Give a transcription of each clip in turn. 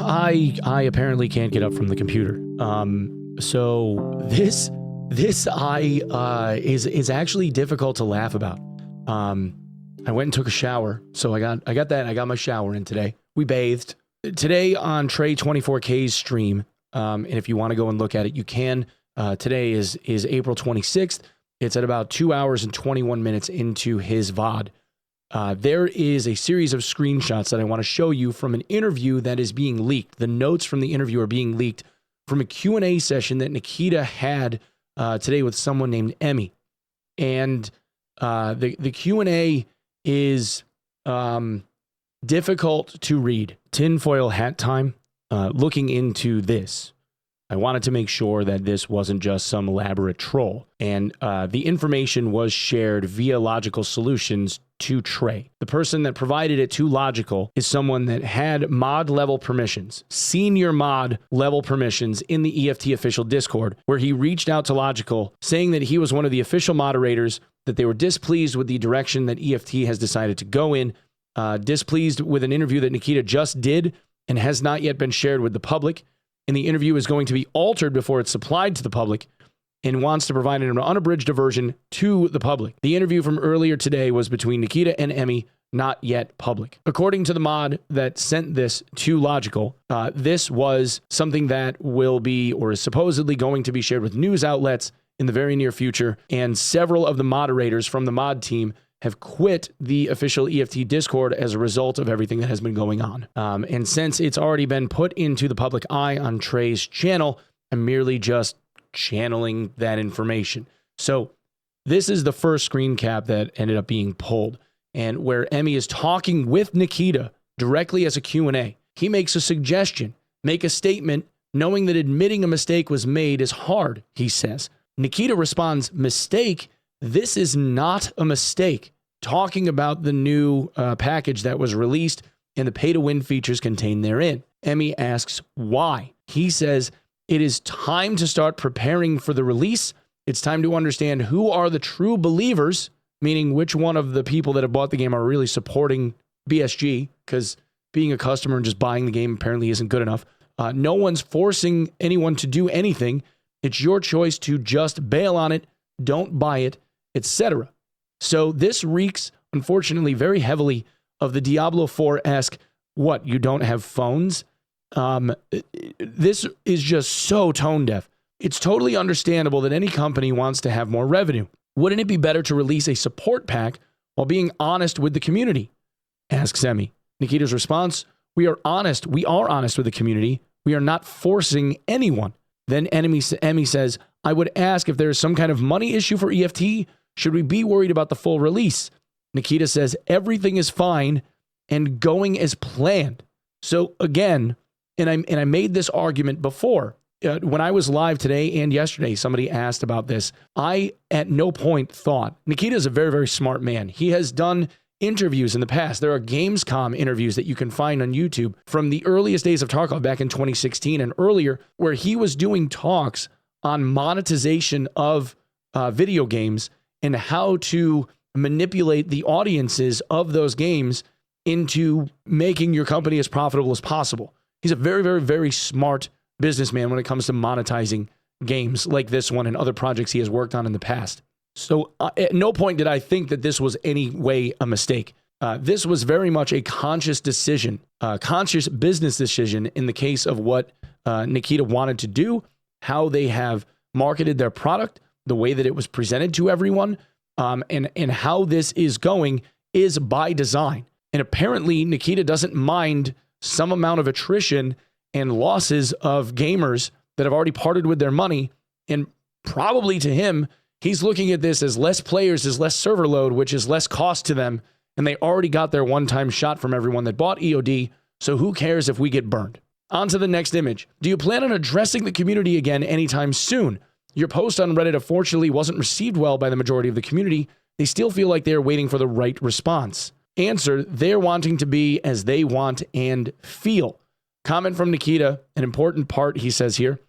I apparently can't get up from the computer. So this eye is actually difficult to laugh about. I went and took a shower, so I got my shower in today. We bathed today on Trey 24K's stream. And if you want to go and look at it, you can. Today is April 26th. It's at about 2 hours and 21 minutes into his VOD. There is a series of screenshots that I want to show you from an interview that is being leaked. The notes from the interview are being leaked from a Q&A session that Nikita had today with someone named Emmy. And the Q&A is difficult to read. Tinfoil hat time. Looking into this, I wanted to make sure that this wasn't just some elaborate troll. And the information was shared via Logical Solutions to Trey. The person that provided it to Logical is someone that had mod level permissions, senior mod level permissions in the EFT official Discord, where he reached out to Logical saying that he was one of the official moderators, that they were displeased with the direction that EFT has decided to go in, displeased with an interview that Nikita just did and has not yet been shared with the public. And the interview is going to be altered before it's supplied to the public, and wants to provide an unabridged version to the public. The interview from earlier today was between Nikita and Emmy, not yet public. According to the mod that sent this to Logical, this was something that will be, or is supposedly going to be, shared with news outlets in the very near future, and several of the moderators from the mod team have quit the official EFT Discord as a result of everything that has been going on. And since it's already been put into the public eye on Trey's channel, I'm merely just channeling that information. So this is the first screen cap that ended up being pulled, and where Emmy is talking with Nikita directly as a Q&A. He makes a suggestion, make a statement, knowing that admitting a mistake was made is hard, he says. Nikita responds, mistake? This is not a mistake. Talking about the new package that was released and the pay-to-win features contained therein. Emmy asks why. He says, it is time to start preparing for the release. It's time to understand who are the true believers, meaning which one of the people that have bought the game are really supporting BSG, because being a customer and just buying the game apparently isn't good enough. No one's forcing anyone to do anything. It's your choice to just bail on it, don't buy it, etc. So this reeks, unfortunately, very heavily of the Diablo 4-esque, what, you don't have phones? This is just so tone deaf. It's totally understandable that any company wants to have more revenue. Wouldn't it be better to release a support pack while being honest with the community? Asks Emmy. Nikita's response, we are honest with the community. We are not forcing anyone. Then Emmy says, I would ask if there is some kind of money issue for EFT. Should we be worried about the full release? Nikita says, everything is fine and going as planned. So again, and I made this argument before. When I was live today and yesterday, somebody asked about this. I, at no point, thought, Nikita is a very, very smart man. He has done interviews in the past. There are Gamescom interviews that you can find on YouTube from the earliest days of Tarkov back in 2016 and earlier, where he was doing talks on monetization of video games and how to manipulate the audiences of those games into making your company as profitable as possible. He's a very, very, very smart businessman when it comes to monetizing games like this one and other projects he has worked on in the past. So at no point did I think that this was any way a mistake. This was very much a conscious decision, conscious business decision in the case of what Nikita wanted to do, how they have marketed their product, the way that it was presented to everyone, and how this is going is by design. And apparently Nikita doesn't mind some amount of attrition and losses of gamers that have already parted with their money. And probably to him, he's looking at this as less players is less server load, which is less cost to them. And they already got their one-time shot from everyone that bought EOD. So who cares if we get burned? On to the next image. Do you plan on addressing the community again anytime soon? Your post on Reddit unfortunately wasn't received well by the majority of the community. They still feel like they're waiting for the right response. Answer, they're wanting to be as they want and feel. Comment from Nikita, an important part he says here.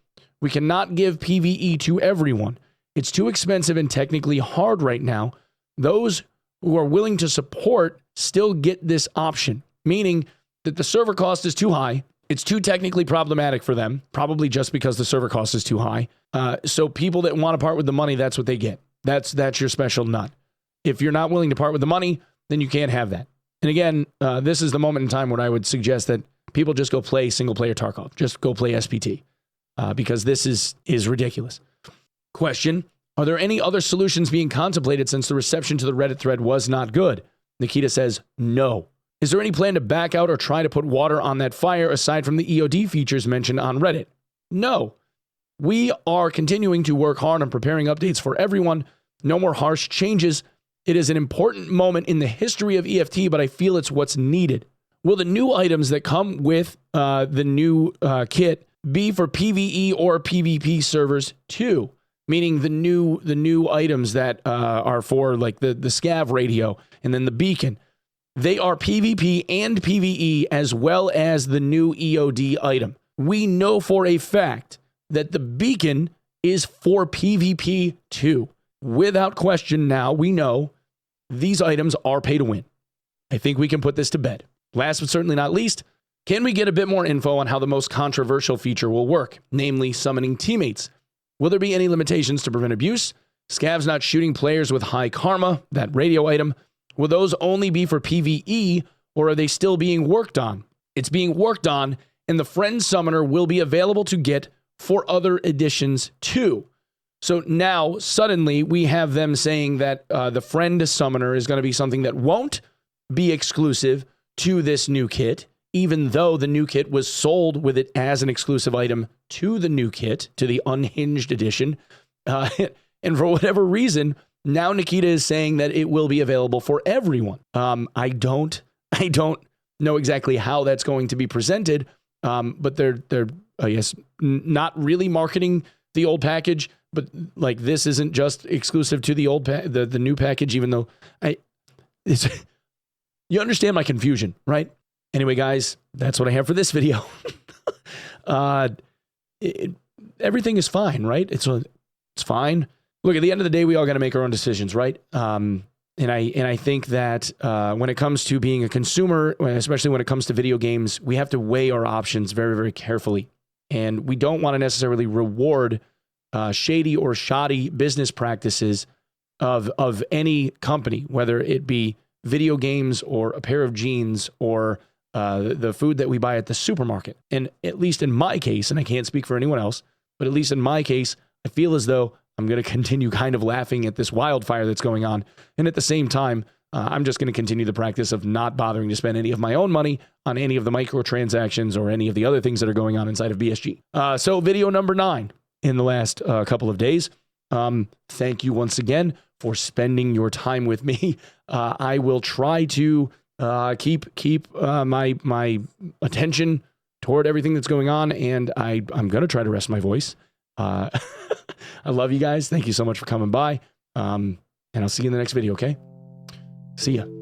We cannot give PvE to everyone. It's too expensive and technically hard right now. Those who are willing to support still get this option, meaning that the server cost is too high It's too technically problematic for them, probably just because the server cost is too high. So people that want to part with the money, that's what they get. That's your special nut. If you're not willing to part with the money, then you can't have that. And again, this is the moment in time when I would suggest that people just go play single-player Tarkov. Just go play SPT, because this is ridiculous. Question, are there any other solutions being contemplated since the reception to the Reddit thread was not good? Nikita says, no. Is there any plan to back out or try to put water on that fire aside from the EOD features mentioned on Reddit? No. We are continuing to work hard on preparing updates for everyone. No more harsh changes. It is an important moment in the history of EFT, but I feel it's what's needed. Will the new items that come with the new kit be for PvE or PvP servers too? Meaning the new items that are for like the scav radio and then the beacon. They are PvP and PvE as well as the new EOD item. We know for a fact that the beacon is for PvP too. Without question now, we know these items are pay to win. I think we can put this to bed. Last but certainly not least, can we get a bit more info on how the most controversial feature will work, namely summoning teammates? Will there be any limitations to prevent abuse? Scavs not shooting players with high karma, that radio item. Will those only be for PvE, or are they still being worked on? It's being worked on, and the Friend Summoner will be available to get for other editions too. So now, suddenly, we have them saying that the Friend Summoner is going to be something that won't be exclusive to this new kit, even though the new kit was sold with it as an exclusive item to the new kit, to the Unhinged edition. And for whatever reason, now Nikita is saying that it will be available for everyone. I don't know exactly how that's going to be presented, but they're I guess not really marketing the old package, but like this isn't just exclusive to the old the new package, even though you understand my confusion, right? Anyway, guys, that's what I have for this video. Everything is fine, right? It's fine. Look, at the end of the day, we all got to make our own decisions, right? And I think that when it comes to being a consumer, especially when it comes to video games, we have to weigh our options very, very carefully. And we don't want to necessarily reward shady or shoddy business practices of any company, whether it be video games or a pair of jeans or the food that we buy at the supermarket. And at least in my case, and I can't speak for anyone else, but at least in my case, I feel as though I'm going to continue kind of laughing at this wildfire that's going on. And at the same time, I'm just going to continue the practice of not bothering to spend any of my own money on any of the microtransactions or any of the other things that are going on inside of BSG. So video number 9 in the last couple of days. Thank you once again for spending your time with me. I will try to keep my attention toward everything that's going on, and I'm going to try to rest my voice. I love you guys. Thank you so much for coming by. And I'll see you in the next video, okay? See ya.